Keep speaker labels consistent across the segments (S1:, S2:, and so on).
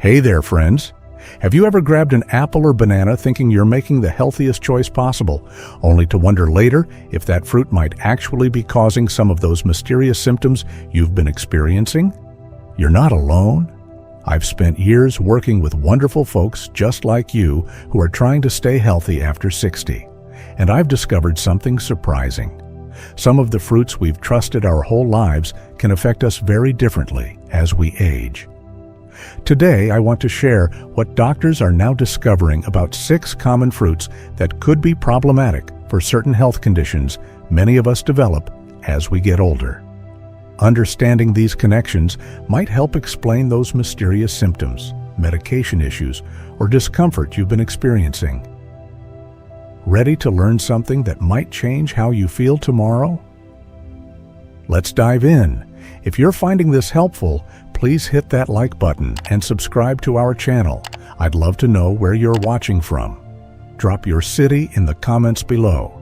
S1: Hey there, friends. Have you ever grabbed an apple or banana thinking you're making the healthiest choice possible, only to wonder later if that fruit might actually be causing some of those mysterious symptoms you've been experiencing? You're not alone. I've spent years working with wonderful folks just like you who are trying to stay healthy after 60, and I've discovered something surprising. Some of the fruits we've trusted our whole lives can affect us very differently as we age. Today, I want to share what doctors are now discovering about 6 common fruits that could be problematic for certain health conditions many of us develop as we get older. Understanding these connections might help explain those mysterious symptoms, medication issues, or discomfort you've been experiencing. Ready to learn something that might change how you feel tomorrow? Let's dive in. If you're finding this helpful, please hit that like button and subscribe to our channel. I'd love to know where you're watching from. Drop your city in the comments below.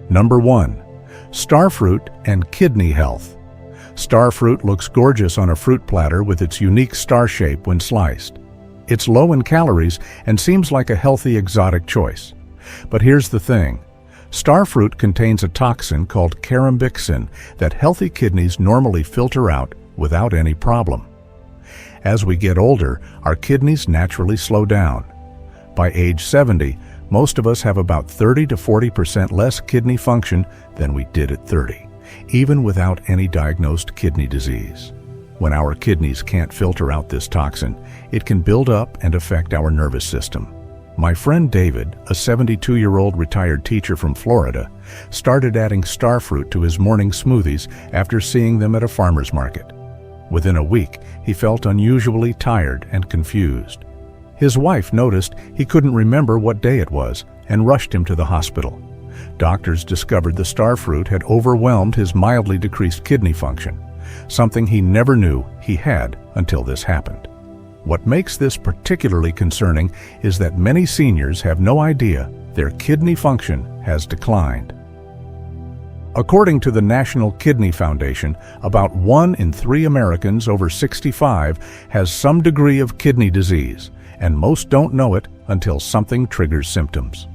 S1: Number 1. Starfruit and kidney health. Starfruit looks gorgeous on a fruit platter with its unique star shape when sliced. It's low in calories and seems like a healthy exotic choice. But here's the thing. Starfruit contains a toxin called carambixin that healthy kidneys normally filter out without any problem. As we get older, our kidneys naturally slow down. By age 70, most of us have about 30 to 40% less kidney function than we did at 30, even without any diagnosed kidney disease. When our kidneys can't filter out this toxin, it can build up and affect our nervous system. My friend David, a 72-year-old retired teacher from Florida, started adding starfruit to his morning smoothies after seeing them at a farmer's market. Within a week, he felt unusually tired and confused. His wife noticed he couldn't remember what day it was and rushed him to the hospital. Doctors discovered the starfruit had overwhelmed his mildly decreased kidney function, something he never knew he had until this happened. What makes this particularly concerning is that many seniors have no idea their kidney function has declined. According to the National Kidney Foundation, about 1 in 3 Americans over 65 has some degree of kidney disease, and most don't know it until something triggers symptoms.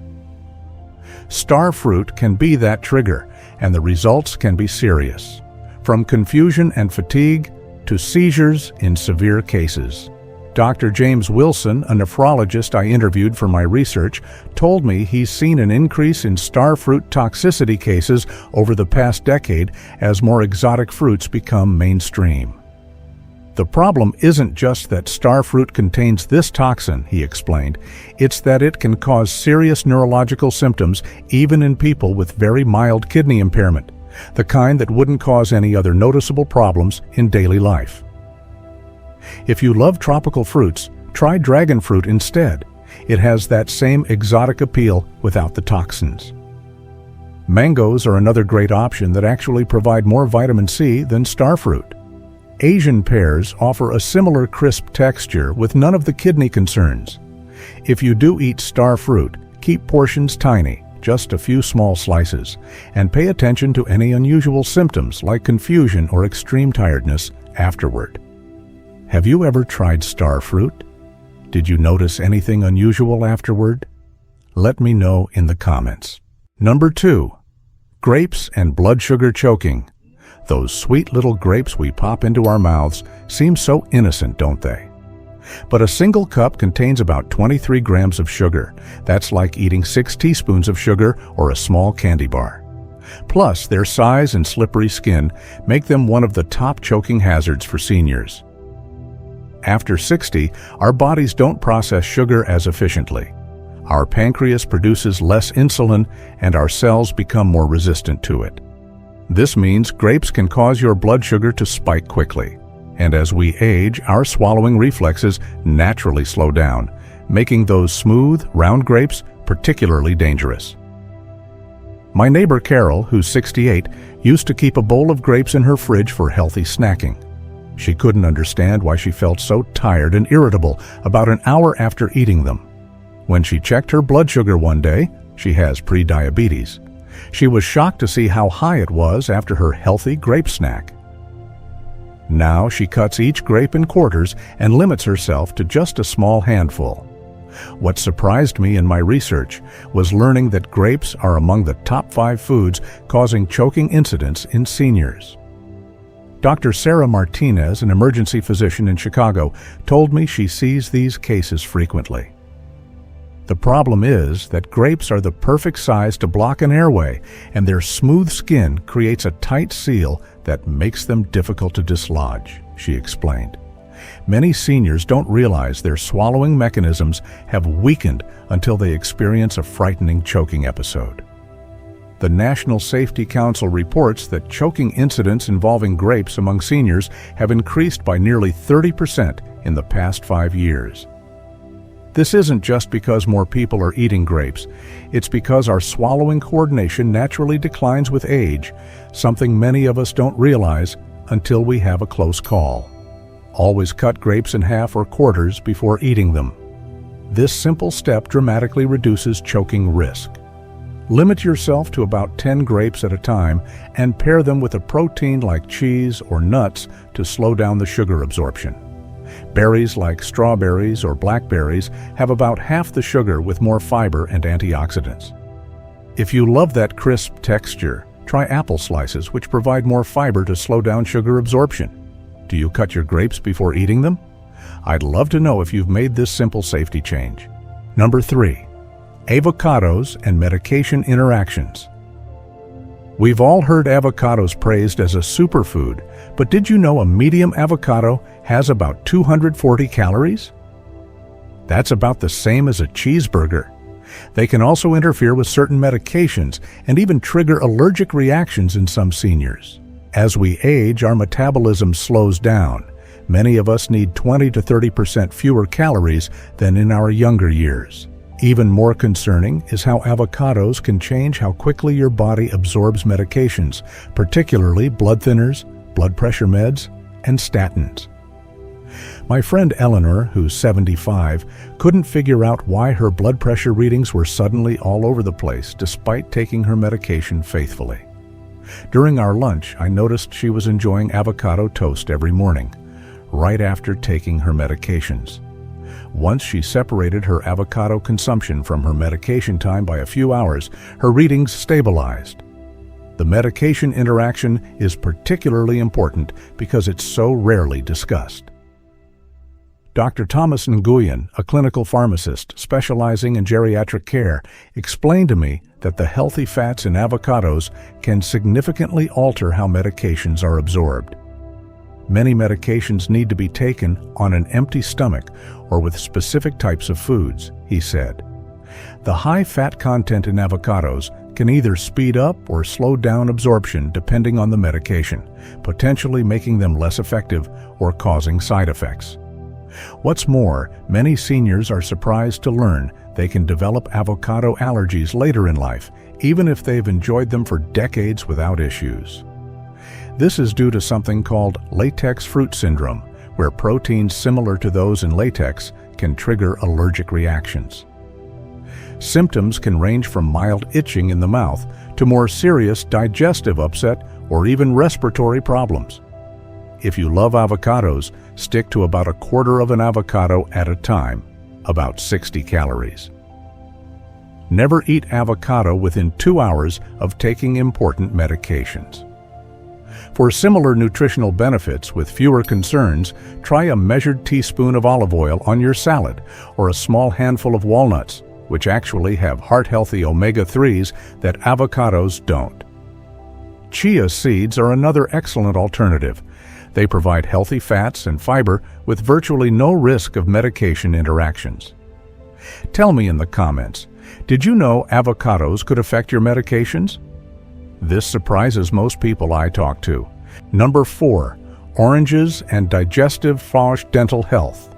S1: Starfruit can be that trigger, and the results can be serious, from confusion and fatigue to seizures in severe cases. Dr. James Wilson, a nephrologist I interviewed for my research, told me he's seen an increase in starfruit toxicity cases over the past decade as more exotic fruits become mainstream. The problem isn't just that starfruit contains this toxin, he explained. It's that it can cause serious neurological symptoms even in people with very mild kidney impairment, the kind that wouldn't cause any other noticeable problems in daily life. If you love tropical fruits, try dragon fruit instead. It has that same exotic appeal without the toxins. Mangoes are another great option that actually provide more vitamin C than starfruit. Asian pears offer a similar crisp texture with none of the kidney concerns. If you do eat starfruit, keep portions tiny, just a few small slices, and pay attention to any unusual symptoms like confusion or extreme tiredness afterward. Have you ever tried starfruit? Did you notice anything unusual afterward? Let me know in the comments. Number 2. Grapes and blood sugar choking. Those sweet little grapes we pop into our mouths seem so innocent, don't they? But a single cup contains about 23 grams of sugar. That's like eating 6 teaspoons of sugar or a small candy bar. Plus, their size and slippery skin make them one of the top choking hazards for seniors. After 60, our bodies don't process sugar as efficiently. Our pancreas produces less insulin, and our cells become more resistant to it. This means grapes can cause your blood sugar to spike quickly, and as we age, our swallowing reflexes naturally slow down, making those smooth, round grapes particularly dangerous. My neighbor Carol, who's 68, used to keep a bowl of grapes in her fridge for healthy snacking. She couldn't understand why she felt so tired and irritable about an hour after eating them. When she checked her blood sugar one day, she has pre-diabetes. She was shocked to see how high it was after her healthy grape snack. Now she cuts each grape in quarters and limits herself to just a small handful. What surprised me in my research was learning that grapes are among the top 5 foods causing choking incidents in seniors. Dr. Sarah Martinez, an emergency physician in Chicago, told me she sees these cases frequently. The problem is that grapes are the perfect size to block an airway, and their smooth skin creates a tight seal that makes them difficult to dislodge, she explained. Many seniors don't realize their swallowing mechanisms have weakened until they experience a frightening choking episode. The National Safety Council reports that choking incidents involving grapes among seniors have increased by nearly 30% in the past 5 years. This isn't just because more people are eating grapes. It's because our swallowing coordination naturally declines with age, something many of us don't realize until we have a close call. Always cut grapes in half or quarters before eating them. This simple step dramatically reduces choking risk. Limit yourself to about 10 grapes at a time and pair them with a protein like cheese or nuts to slow down the sugar absorption. Berries like strawberries or blackberries have about half the sugar with more fiber and antioxidants. If you love that crisp texture, try apple slices, which provide more fiber to slow down sugar absorption. Do you cut your grapes before eating them? I'd love to know if you've made this simple safety change. Number 3. Avocados and medication interactions. We've all heard avocados praised as a superfood, but did you know a medium avocado has about 240 calories? That's about the same as a cheeseburger. They can also interfere with certain medications and even trigger allergic reactions in some seniors. As we age, our metabolism slows down. Many of us need 20 to 30% fewer calories than in our younger years. Even more concerning is how avocados can change how quickly your body absorbs medications, particularly blood thinners, blood pressure meds, and statins. My friend Eleanor, who's 75, couldn't figure out why her blood pressure readings were suddenly all over the place despite taking her medication faithfully. During our lunch, I noticed she was enjoying avocado toast every morning, right after taking her medications. Once she separated her avocado consumption from her medication time by a few hours, her readings stabilized. The medication interaction is particularly important because it's so rarely discussed. Dr. Thomas Nguyen, a clinical pharmacist specializing in geriatric care, explained to me that the healthy fats in avocados can significantly alter how medications are absorbed. Many medications need to be taken on an empty stomach or with specific types of foods, he said. The high fat content in avocados can either speed up or slow down absorption depending on the medication, potentially making them less effective or causing side effects. What's more, many seniors are surprised to learn they can develop avocado allergies later in life, even if they've enjoyed them for decades without issues. This is due to something called latex fruit syndrome, where proteins similar to those in latex can trigger allergic reactions. Symptoms can range from mild itching in the mouth to more serious digestive upset or even respiratory problems. If you love avocados, stick to about a quarter of an avocado at a time, about 60 calories. Never eat avocado within 2 hours of taking important medications. For similar nutritional benefits with fewer concerns, try a measured teaspoon of olive oil on your salad or a small handful of walnuts, which actually have heart-healthy omega-3s that avocados don't. Chia seeds are another excellent alternative. They provide healthy fats and fiber with virtually no risk of medication interactions. Tell me in the comments, did you know avocados could affect your medications? This surprises most people I talk to. Number 4, oranges and digestive dental health.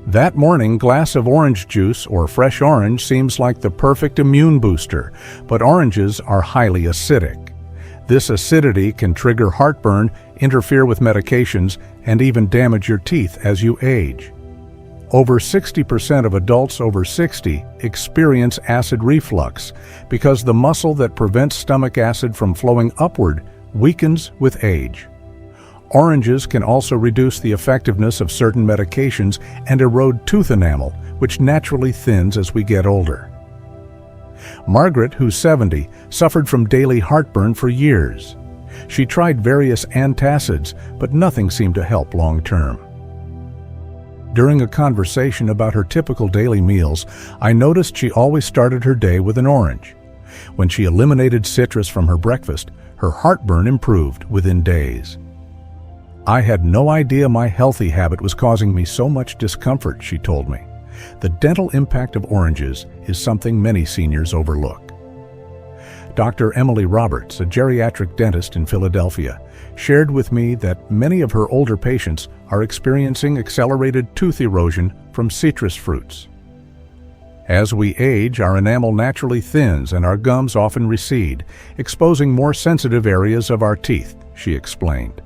S1: That morning glass of orange juice or fresh orange seems like the perfect immune booster, but oranges are highly acidic. This acidity can trigger heartburn, interfere with medications, and even damage your teeth as you age. Over 60% of adults over 60 experience acid reflux because the muscle that prevents stomach acid from flowing upward weakens with age. Oranges can also reduce the effectiveness of certain medications and erode tooth enamel, which naturally thins as we get older. Margaret, who's 70, suffered from daily heartburn for years. She tried various antacids, but nothing seemed to help long-term. During a conversation about her typical daily meals, I noticed she always started her day with an orange. When she eliminated citrus from her breakfast, her heartburn improved within days. I had no idea my healthy habit was causing me so much discomfort, she told me. The dental impact of oranges is something many seniors overlook. Dr. Emily Roberts, a geriatric dentist in Philadelphia, shared with me that many of her older patients are experiencing accelerated tooth erosion from citrus fruits. As we age, our enamel naturally thins and our gums often recede, exposing more sensitive areas of our teeth, she explained.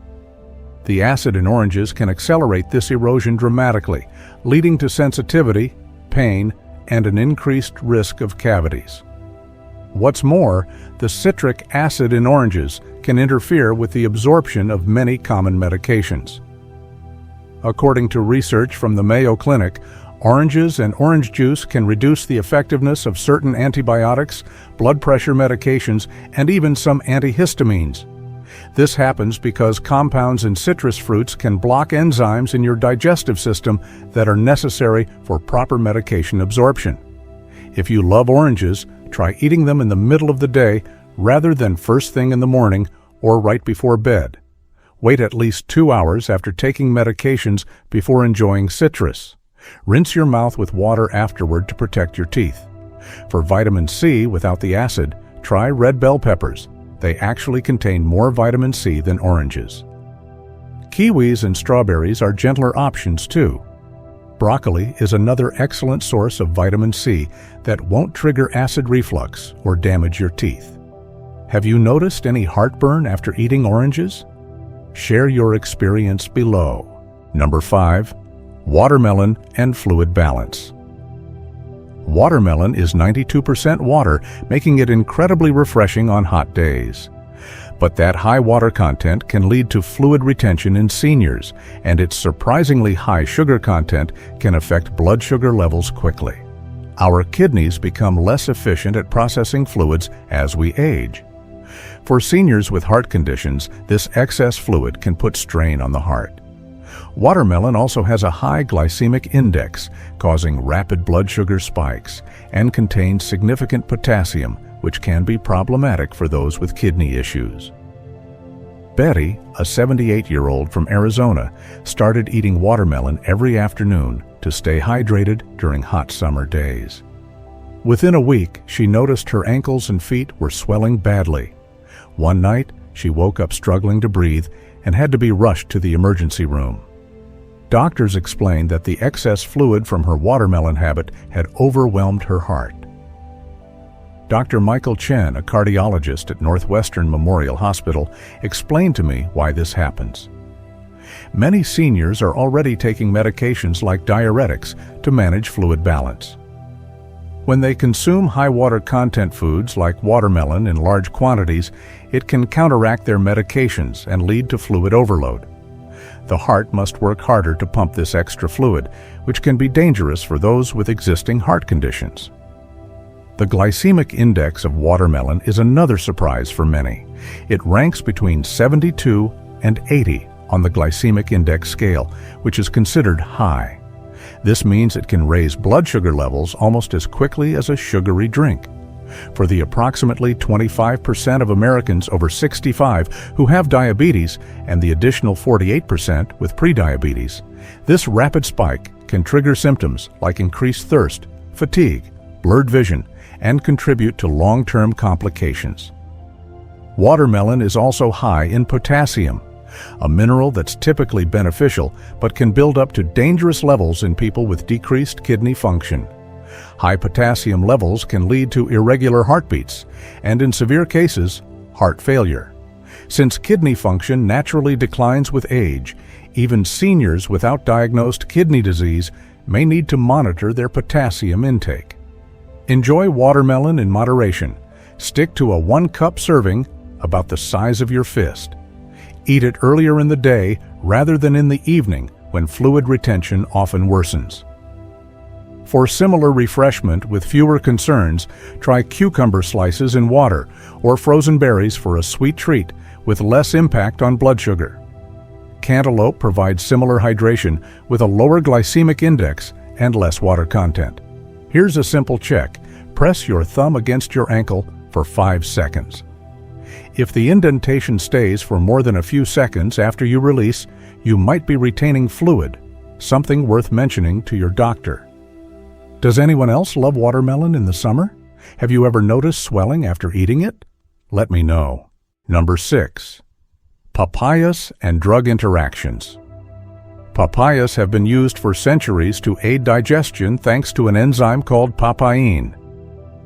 S1: The acid in oranges can accelerate this erosion dramatically, leading to sensitivity, pain, and an increased risk of cavities. What's more, the citric acid in oranges can interfere with the absorption of many common medications. According to research from the Mayo Clinic, oranges and orange juice can reduce the effectiveness of certain antibiotics, blood pressure medications, and even some antihistamines. This happens because compounds in citrus fruits can block enzymes in your digestive system that are necessary for proper medication absorption. If you love oranges, try eating them in the middle of the day rather than first thing in the morning or right before bed. Wait at least 2 hours after taking medications before enjoying citrus. Rinse your mouth with water afterward to protect your teeth. For vitamin C without the acid, try red bell peppers. They actually contain more vitamin C than oranges. Kiwis and strawberries are gentler options too. Broccoli is another excellent source of vitamin C that won't trigger acid reflux or damage your teeth. Have you noticed any heartburn after eating oranges? Share your experience below. Number 5. Watermelon and fluid balance. Watermelon is 92% water, making it incredibly refreshing on hot days. But that high water content can lead to fluid retention in seniors, and its surprisingly high sugar content can affect blood sugar levels quickly. Our kidneys become less efficient at processing fluids as we age. For seniors with heart conditions, this excess fluid can put strain on the heart. Watermelon also has a high glycemic index, causing rapid blood sugar spikes, and contains significant potassium, which can be problematic for those with kidney issues. Betty, a 78-year-old from Arizona, started eating watermelon every afternoon to stay hydrated during hot summer days. Within a week, she noticed her ankles and feet were swelling badly. One night, she woke up struggling to breathe and had to be rushed to the emergency room. Doctors explained that the excess fluid from her watermelon habit had overwhelmed her heart. Dr. Michael Chen, a cardiologist at Northwestern Memorial Hospital, explained to me why this happens. Many seniors are already taking medications like diuretics to manage fluid balance. When they consume high water content foods like watermelon in large quantities, it can counteract their medications and lead to fluid overload. The heart must work harder to pump this extra fluid, which can be dangerous for those with existing heart conditions. The glycemic index of watermelon is another surprise for many. It ranks between 72 and 80 on the glycemic index scale, which is considered high. This means it can raise blood sugar levels almost as quickly as a sugary drink. For the approximately 25% of Americans over 65 who have diabetes and the additional 48% with prediabetes, this rapid spike can trigger symptoms like increased thirst, fatigue, blurred vision, and contribute to long-term complications. Watermelon is also high in potassium, a mineral that's typically beneficial but can build up to dangerous levels in people with decreased kidney function. High potassium levels can lead to irregular heartbeats and, in severe cases, heart failure. Since kidney function naturally declines with age, even seniors without diagnosed kidney disease may need to monitor their potassium intake. Enjoy watermelon in moderation. Stick to a 1-cup serving about the size of your fist. Eat it earlier in the day rather than in the evening when fluid retention often worsens. For similar refreshment with fewer concerns, try cucumber slices in water or frozen berries for a sweet treat with less impact on blood sugar. Cantaloupe provides similar hydration with a lower glycemic index and less water content. Here's a simple check. Press your thumb against your ankle for 5 seconds. If the indentation stays for more than a few seconds after you release, you might be retaining fluid, something worth mentioning to your doctor. Does anyone else love watermelon in the summer? Have you ever noticed swelling after eating it? Let me know. Number 6. Papayas and drug interactions. Papayas have been used for centuries to aid digestion thanks to an enzyme called papain.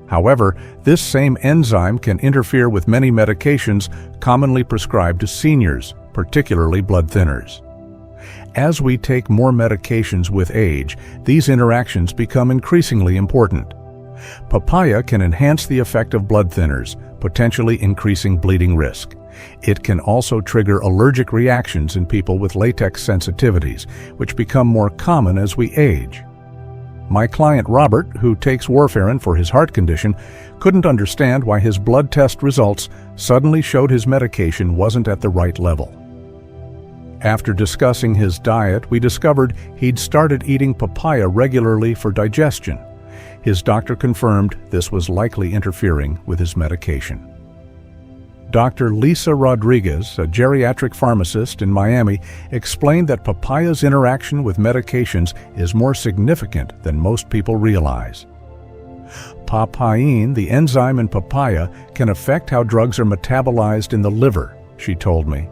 S1: However, this same enzyme can interfere with many medications commonly prescribed to seniors, particularly blood thinners. As we take more medications with age, these interactions become increasingly important. Papaya can enhance the effect of blood thinners, potentially increasing bleeding risk. It can also trigger allergic reactions in people with latex sensitivities, which become more common as we age. My client Robert, who takes warfarin for his heart condition, couldn't understand why his blood test results suddenly showed his medication wasn't at the right level. After discussing his diet, we discovered he'd started eating papaya regularly for digestion. His doctor confirmed this was likely interfering with his medication. Dr. Lisa Rodriguez, a geriatric pharmacist in Miami, explained that papaya's interaction with medications is more significant than most people realize. Papain, the enzyme in papaya, can affect how drugs are metabolized in the liver, she told me.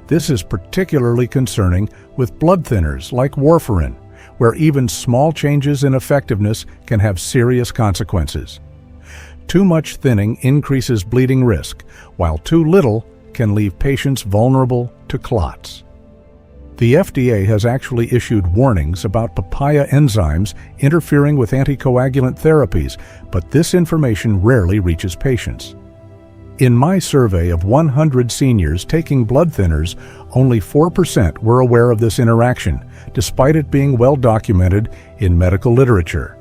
S1: This is particularly concerning with blood thinners like warfarin, where even small changes in effectiveness can have serious consequences. Too much thinning increases bleeding risk, while too little can leave patients vulnerable to clots. The FDA has actually issued warnings about papaya enzymes interfering with anticoagulant therapies, but this information rarely reaches patients. In my survey of 100 seniors taking blood thinners, only 4% were aware of this interaction, despite it being well documented in medical literature.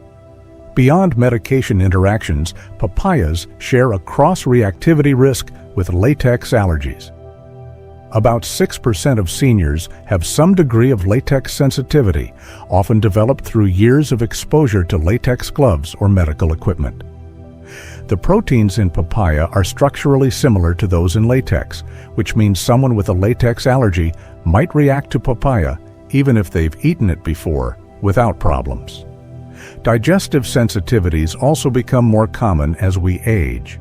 S1: Beyond medication interactions, papayas share a cross-reactivity risk with latex allergies. About 6% of seniors have some degree of latex sensitivity, often developed through years of exposure to latex gloves or medical equipment. The proteins in papaya are structurally similar to those in latex, which means someone with a latex allergy might react to papaya even if they've eaten it before without problems. Digestive sensitivities also become more common as we age.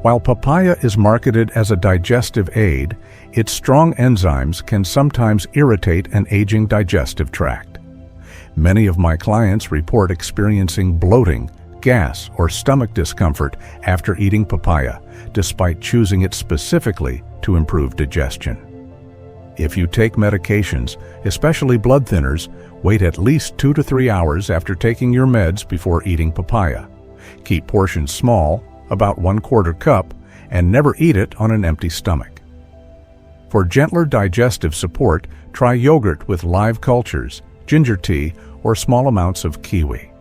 S1: While papaya is marketed as a digestive aid, its strong enzymes can sometimes irritate an aging digestive tract. Many of my clients report experiencing bloating, gas, or stomach discomfort after eating papaya, despite choosing it specifically to improve digestion. If you take medications, especially blood thinners, wait at least 2 to 3 hours after taking your meds before eating papaya. Keep portions small, about 1/4 cup, and never eat it on an empty stomach. For gentler digestive support, try yogurt with live cultures, ginger tea, or small amounts of kiwi.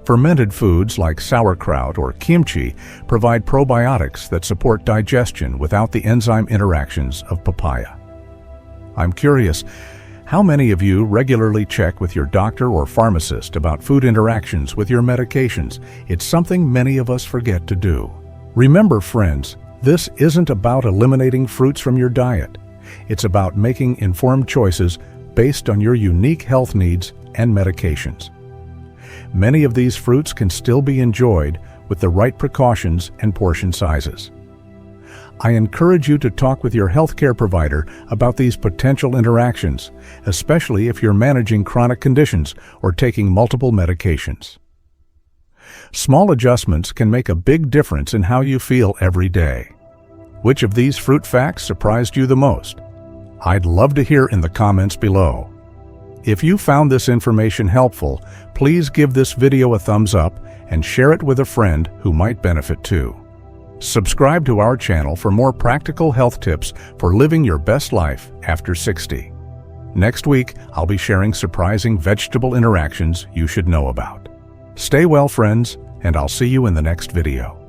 S1: Fermented foods like sauerkraut or kimchi provide probiotics that support digestion without the enzyme interactions of papaya. I'm curious, how many of you regularly check with your doctor or pharmacist about food interactions with your medications? It's something many of us forget to do. Remember, friends, this isn't about eliminating fruits from your diet. It's about making informed choices based on your unique health needs and medications. Many of these fruits can still be enjoyed with the right precautions and portion sizes. I encourage you to talk with your healthcare provider about these potential interactions, especially if you're managing chronic conditions or taking multiple medications. Small adjustments can make a big difference in how you feel every day. Which of these fruit facts surprised you the most? I'd love to hear in the comments below. If you found this information helpful, please give this video a thumbs up and share it with a friend who might benefit too. Subscribe to our channel for more practical health tips for living your best life after 60. Next week, I'll be sharing surprising vegetable interactions you should know about. Stay well, friends, and I'll see you in the next video.